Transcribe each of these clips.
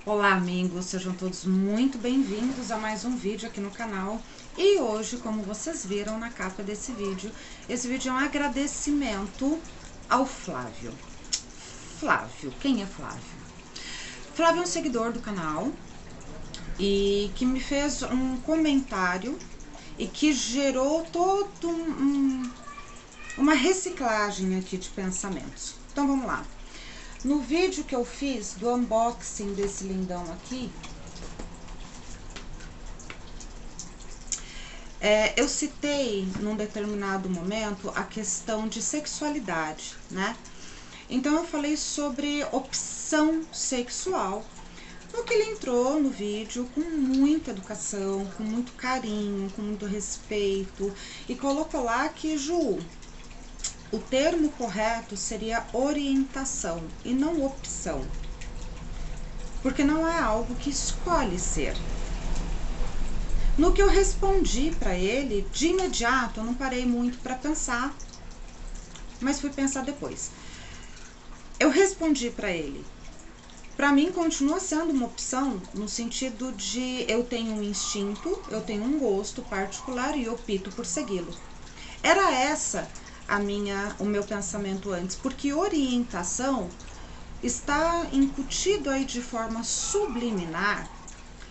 Olá amigos, sejam todos muito bem-vindos a mais um vídeo aqui no canal. E hoje, como vocês viram na capa desse vídeo, esse vídeo é um agradecimento ao Flávio. Flávio, quem é Flávio? Flávio é um seguidor do canal e que me fez um comentário e que gerou todo uma reciclagem aqui de pensamentos. Então vamos lá. No vídeo que eu fiz do unboxing desse lindão aqui, eu citei num determinado momento a questão de sexualidade, né? Então eu falei sobre opção sexual, no que ele entrou no vídeo com muita educação, com muito carinho, com muito respeito, e colocou lá que, Ju, o termo correto seria orientação e não opção, porque não é algo que escolhe ser. No que eu respondi para ele, de imediato, eu não parei muito para pensar, mas fui pensar depois. Eu respondi para ele, para mim continua sendo uma opção no sentido de eu tenho um instinto, eu tenho um gosto particular e eu opto por segui-lo. Era essa o meu pensamento antes, porque orientação está incutido aí de forma subliminar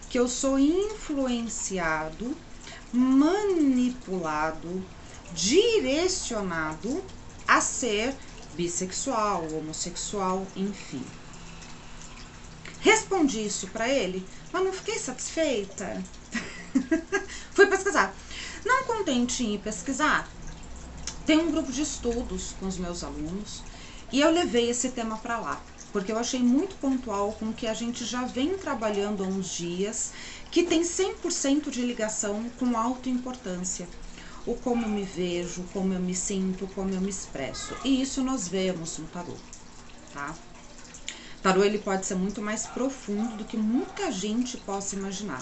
que eu sou influenciado, manipulado, direcionado a ser bissexual, homossexual, enfim. Respondi isso para ele, mas não fiquei satisfeita. Fui pesquisar. Não contente em ir pesquisar, tem um grupo de estudos com os meus alunos e eu levei esse tema para lá, porque eu achei muito pontual com o que a gente já vem trabalhando há uns dias, que tem 100% de ligação com autoimportância. O como eu me vejo, como eu me sinto, como eu me expresso. E isso nós vemos no tarô, tá? Tarô, ele pode ser muito mais profundo do que muita gente possa imaginar.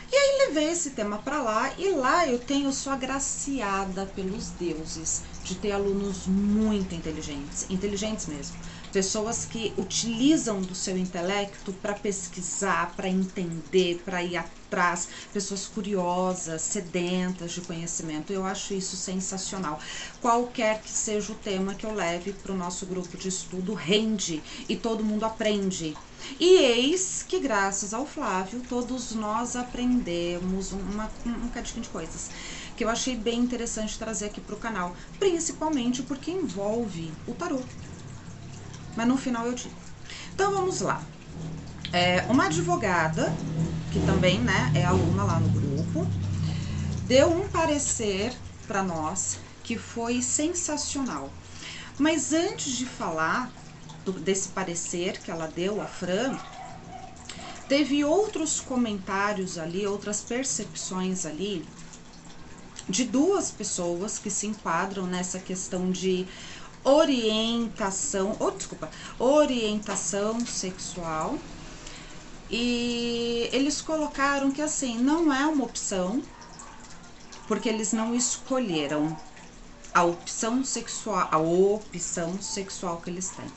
E aí levei esse tema para lá, e lá eu sou agraciada pelos deuses de ter alunos muito inteligentes mesmo. Pessoas que utilizam do seu intelecto para pesquisar, para entender, para ir atrás, pessoas curiosas, sedentas de conhecimento. Eu acho isso sensacional. Qualquer que seja o tema que eu leve para o nosso grupo de estudo, rende e todo mundo aprende. E eis que, graças ao Flávio, todos nós aprendemos um bocadinho de coisas que eu achei bem interessante trazer aqui para o canal, principalmente porque envolve o tarô. Mas no final eu digo. Então vamos lá. Uma advogada, que também, né, é aluna lá no grupo, deu um parecer para nós que foi sensacional. Mas antes de falar desse parecer que ela deu, a Fran, teve outros comentários ali, outras percepções ali, de duas pessoas que se enquadram nessa questão de orientação sexual, e eles colocaram que assim, não é uma opção, porque eles não escolheram a opção sexual que eles têm.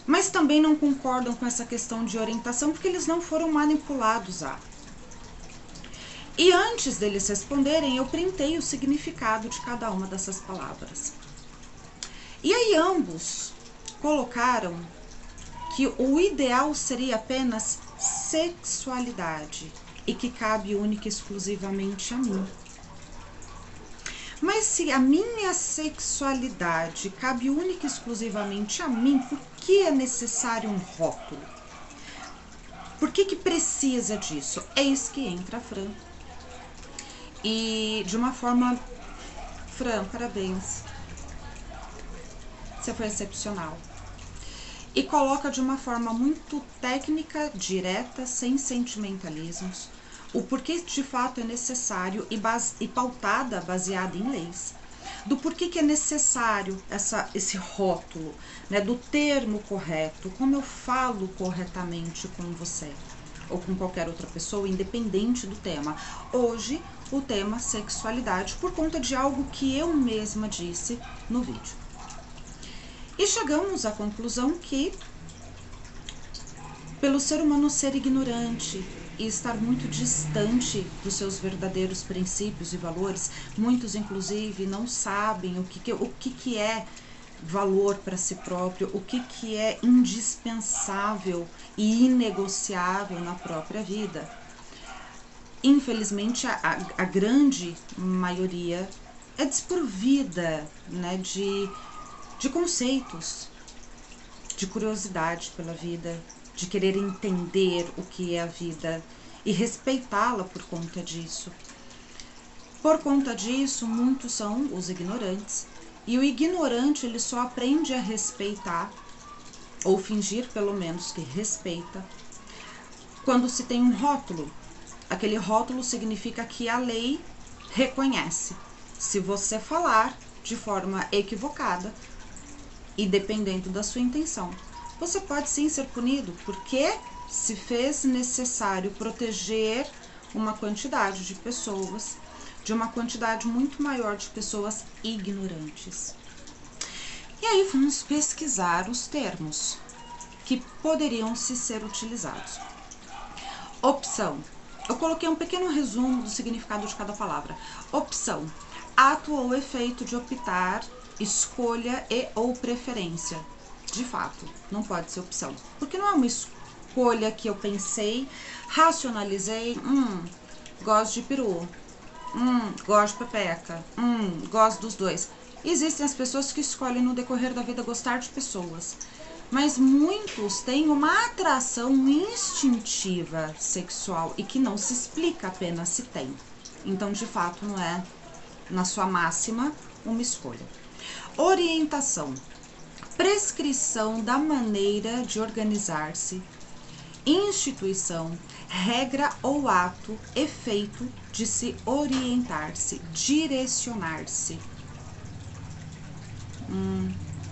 Mas também não concordam com essa questão de orientação, porque eles não foram manipulados a. E antes deles responderem, eu printei o significado de cada uma dessas palavras. E aí ambos colocaram que o ideal seria apenas sexualidade e que cabe única e exclusivamente a mim. Mas se a minha sexualidade cabe única e exclusivamente a mim, por que é necessário um rótulo? Por que precisa disso? É isso que entra a Fran. E de uma forma... Fran, parabéns. Você foi excepcional. E coloca de uma forma muito técnica, direta, sem sentimentalismos, o porquê de fato é necessário e pautada, baseada em leis, do porquê que é necessário esse rótulo, né, do termo correto, como eu falo corretamente com você ou com qualquer outra pessoa, independente do tema. Hoje, o tema sexualidade, por conta de algo que eu mesma disse no vídeo. E chegamos à conclusão que pelo ser humano ser ignorante e estar muito distante dos seus verdadeiros princípios e valores. Muitos, inclusive, não sabem o que é valor para si próprio, o que é indispensável e inegociável na própria vida. Infelizmente, a grande maioria é desprovida, né, de conceitos, de curiosidade pela vida, de querer entender o que é a vida e respeitá-la por conta disso. Por conta disso, muitos são os ignorantes. E o ignorante, ele só aprende a respeitar, ou fingir pelo menos que respeita, quando se tem um rótulo. Aquele rótulo significa que a lei reconhece. Se você falar de forma equivocada e dependendo da sua intenção, você pode sim ser punido, porque se fez necessário proteger uma quantidade de pessoas, de uma quantidade muito maior de pessoas ignorantes. E aí vamos pesquisar os termos que poderiam ser utilizados. Opção. Eu coloquei um pequeno resumo do significado de cada palavra. Opção. Ato ou efeito de optar, escolha e ou preferência. De fato, não pode ser opção. Porque não é uma escolha que eu pensei, racionalizei, gosto de peru, gosto de pepeca, gosto dos dois. Existem as pessoas que escolhem no decorrer da vida gostar de pessoas, mas muitos têm uma atração instintiva sexual e que não se explica apenas se tem. Então, de fato, não é, na sua máxima, uma escolha. Orientação. Prescrição da maneira de organizar-se, instituição, regra ou ato, efeito de se orientar-se, direcionar-se.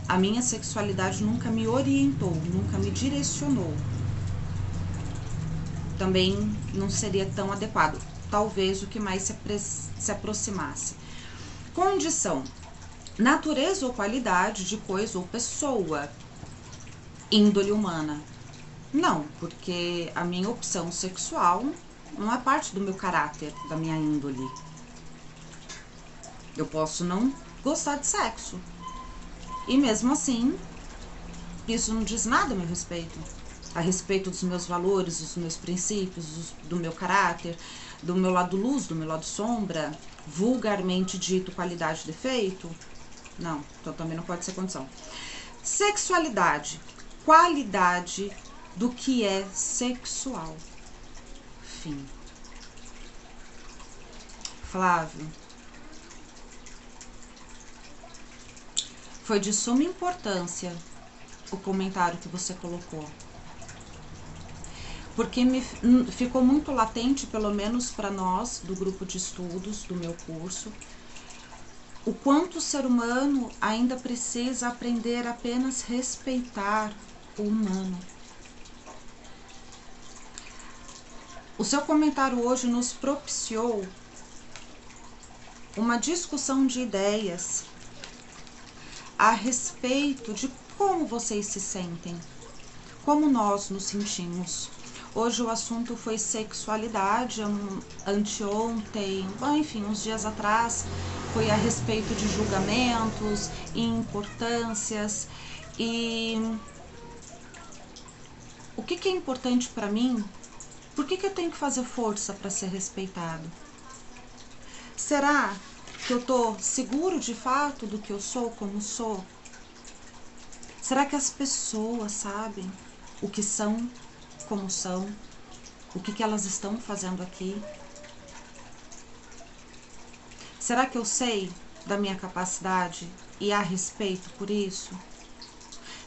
A minha sexualidade nunca me orientou, nunca me direcionou. Também não seria tão adequado. Talvez o que mais se aproximasse. Condição. Natureza ou qualidade de coisa ou pessoa. Índole humana. Não, porque a minha opção sexual não é parte do meu caráter, da minha índole. Eu posso não gostar de sexo. E mesmo assim, isso não diz nada a meu respeito. A respeito dos meus valores, dos meus princípios, do meu caráter, do meu lado luz, do meu lado sombra, vulgarmente dito qualidade e defeito. Não, então também não pode ser condição. Sexualidade, qualidade do que é sexual. Fim. Flávio, foi de suma importância o comentário que você colocou, porque ficou muito latente, pelo menos para nós do grupo de estudos do meu curso, o quanto o ser humano ainda precisa aprender a apenas respeitar o humano. O seu comentário hoje nos propiciou uma discussão de ideias a respeito de como vocês se sentem, como nós nos sentimos. Hoje o assunto foi sexualidade, anteontem, enfim, uns dias atrás, foi a respeito de julgamentos e importâncias. E o que é importante para mim? Por que eu tenho que fazer força para ser respeitado? Será que eu estou seguro de fato do que eu sou, como sou? Será que as pessoas sabem o que são, como são, o que elas estão fazendo aqui? Será que eu sei da minha capacidade e há respeito por isso?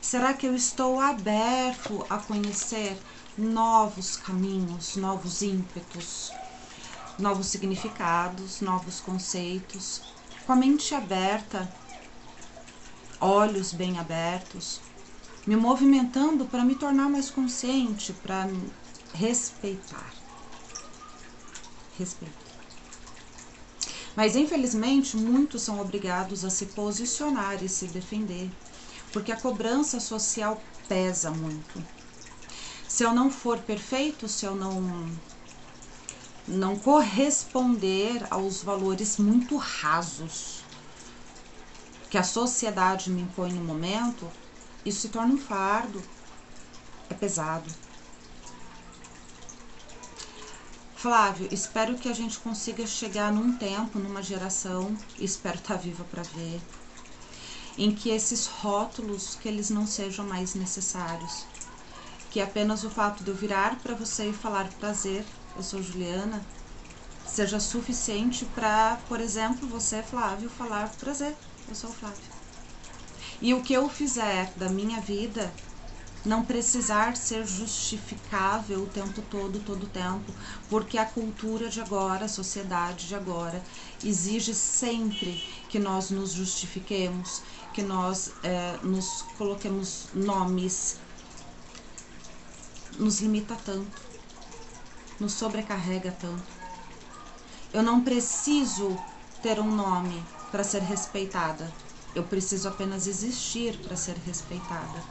Será que eu estou aberto a conhecer novos caminhos, novos ímpetos, novos significados, novos conceitos, com a mente aberta, olhos bem abertos, me movimentando para me tornar mais consciente, para respeitar. Respeito. Mas, infelizmente, muitos são obrigados a se posicionar e se defender, porque a cobrança social pesa muito. Se eu não for perfeito, se eu não corresponder aos valores muito rasos que a sociedade me impõe no momento, isso se torna um fardo, é pesado. Flávio, espero que a gente consiga chegar num tempo, numa geração, espero estar viva para ver, em que esses rótulos, que eles não sejam mais necessários, que apenas o fato de eu virar para você e falar prazer, eu sou Juliana, seja suficiente para, por exemplo, você, Flávio, falar prazer, eu sou o Flávio. E o que eu fizer da minha vida não precisar ser justificável o tempo todo, todo o tempo, porque a cultura de agora, a sociedade de agora, exige sempre que nós nos justifiquemos, que nós nos coloquemos nomes, nos limita tanto, nos sobrecarrega tanto. Eu não preciso ter um nome para ser respeitada, eu preciso apenas existir para ser respeitada.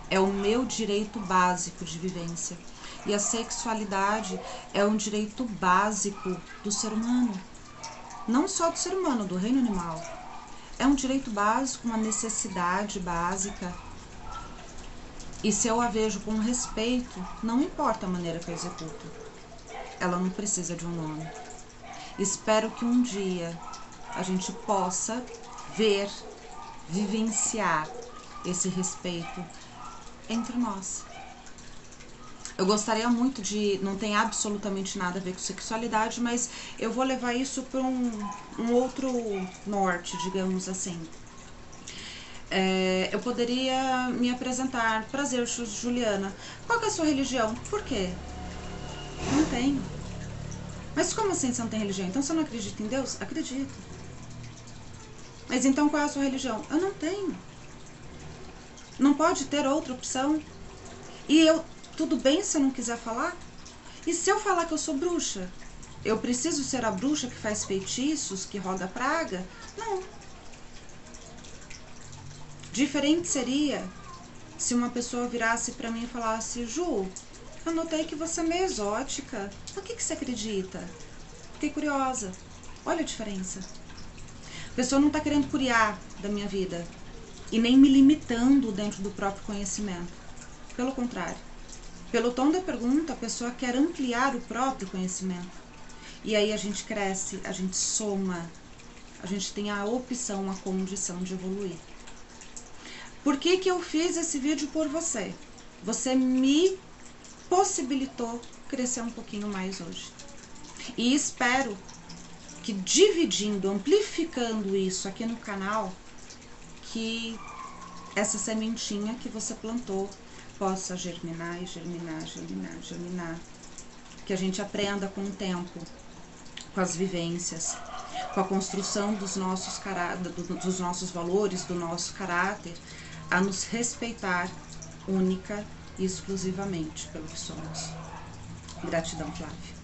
É o meu direito básico de vivência. E a sexualidade é um direito básico do ser humano. Não só do ser humano, do reino animal. É um direito básico, uma necessidade básica. E se eu a vejo com respeito, não importa a maneira que eu executo. Ela não precisa de um nome. Espero que um dia a gente possa ver, vivenciar esse respeito entre nós. Eu gostaria muito de... Não tem absolutamente nada a ver com sexualidade, mas eu vou levar isso para um outro norte, digamos assim. Eu poderia me apresentar. Prazer, Juliana. Qual que é a sua religião? Por quê? Não tenho. Mas como assim você não tem religião? Então você não acredita em Deus? Acredito. Mas então qual é a sua religião? Eu não tenho. Não pode ter outra opção? E eu, tudo bem se eu não quiser falar? E se eu falar que eu sou bruxa? Eu preciso ser a bruxa que faz feitiços, que roga praga? Não. Diferente seria se uma pessoa virasse pra mim e falasse: Ju, eu notei que você é meio exótica. No que você acredita? Fiquei curiosa. Olha a diferença. A pessoa não tá querendo curiar da minha vida e nem me limitando dentro do próprio conhecimento. Pelo contrário. Pelo tom da pergunta, a pessoa quer ampliar o próprio conhecimento. E aí a gente cresce, a gente soma, a gente tem a opção, a condição de evoluir. Por que que eu fiz esse vídeo por você? Você me possibilitou crescer um pouquinho mais hoje. E espero que dividindo, amplificando isso aqui no canal, que essa sementinha que você plantou possa germinar e germinar, germinar, germinar. Que a gente aprenda com o tempo, com as vivências, com a construção dos nossos valores, do nosso caráter, a nos respeitar única e exclusivamente pelo que somos. Gratidão, Flávia.